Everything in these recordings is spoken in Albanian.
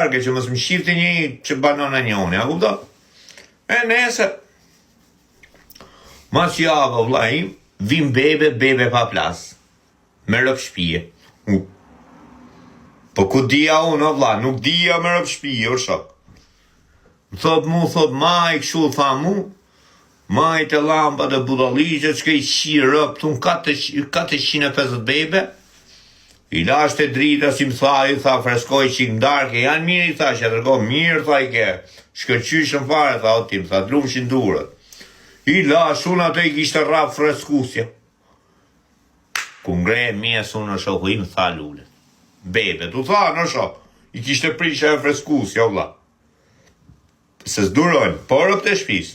Që mos më shifti një që banona njoni, a kupto? E nesër, mas javë, vlla im, vim bebe pa plas, me rëp shpije. Po ku dia unë, vlla, nuk dia me rëp shpije, o shok. Më thot, ma i këshu, tha mu, ma i të lamba dhe budalligje, që i qi rëp, thun 450 bebe, i lasht e drita, si më tha, freskoj që i ndarke, janë mirë, i tha, që e tërgo, mirë, tha i ke, shkërqyshën fare, tha, o tim, tha, të lumshin durët. I lasht, unë ato i kishtë rap freskusja. Ku ngre mjes unë në shoku im, tha lullet. Bebe, tu tha, në shok, i kishtë prisha e freskusja, vlla. Se s'durojnë, porëp të shpis.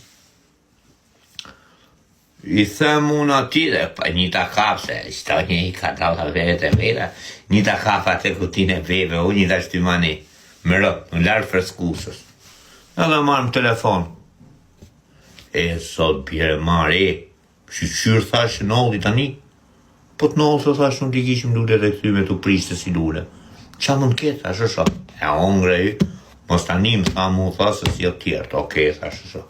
I them unë ati dhe, pa një ta kapse, qëta një i ka dalë vete vera, një ta kap atë kutine bebe, unë një ta shtimani, më rëp, në lartë freskusës. Edhe marë më telefon. E, sot bjere marë, qyrë thash nolli tani, po të nollë se thash nuk t'i kishim lule dhe këtyme të prishtë si lule. Qa mund ketë, thash e shok, e ongre i, mos tani më tha mu tha se si o tjertë, oke, thash e shok.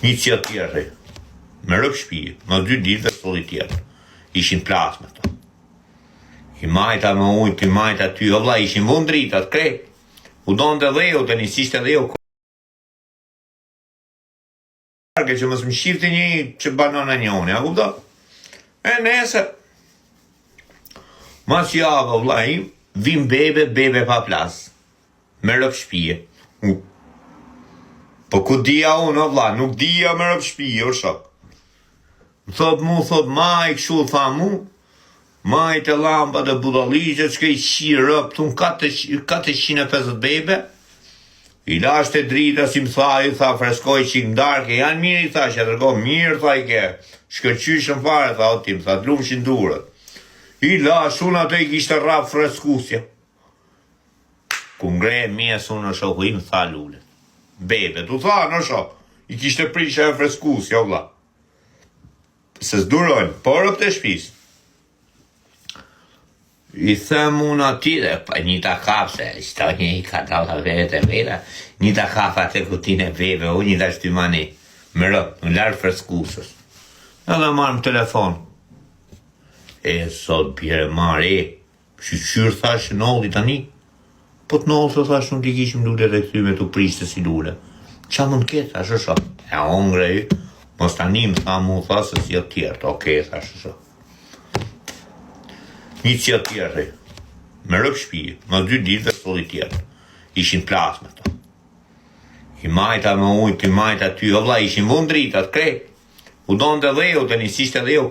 Një që tjerë, me rëp shpije, më 2 ditë dhe sot i tjerë, ishin plasme të. I majta me ujtë, i majta ty, o vla, ishin vund dritat, krejt, u donë të dheu, të njësisht e dheu. Që mos më shifti një që banona njoni, a kupto? E nesër, mas javë, vla im, vim bebe pa plas, me rëp shpije. Po ku dia unë, vlla, nuk dia me rëp shpije, o shok. Më thot, ma i këshu, tha mu, ma i të lamba dhe budalligje, që i qi rëp, thun 450 bebe, i lasht e drita, si më tha, freskoj që i ndarke, janë mirë, i tha, që e tërgo, mirë, tha i ke, shkërqyshën fare, tha, o tim, tha, të lumshin durët. I lasht, unë ato i kishtë rap freskusja. Ku ngre mjes unë në shoku im, tha lullet. Bebe, tu tha, në shok, i kishte prisha e freskusja, vlla. Se s'durojnë, porëp të shpis. I them unë ati dhe, pa një ta kapse, qëta një i ka dalë vete vera, një ta kap atë kutine bebe, unë një ta shtimani, më rëp, në lartë freskusës. Edhe marë më telefon. E, sot bjere marë, qyrë thash nolli tani, po të nollë se thash nuk t'i kishim lule dhe këtyme të prishtë si lule. Qa mund ketë, thash e shok, e ongre i, mos tani më tha mu tha se si o tjertë, oke, thash e shok. Një që tjerë, me rëp shpije, më 2 ditë dhe sot i tjertë, ishin plasme të. I majta me ujtë, i majta ty, o vlla, ishin vund dritat, krejt, u donë të dheu, të njësisht e dheu.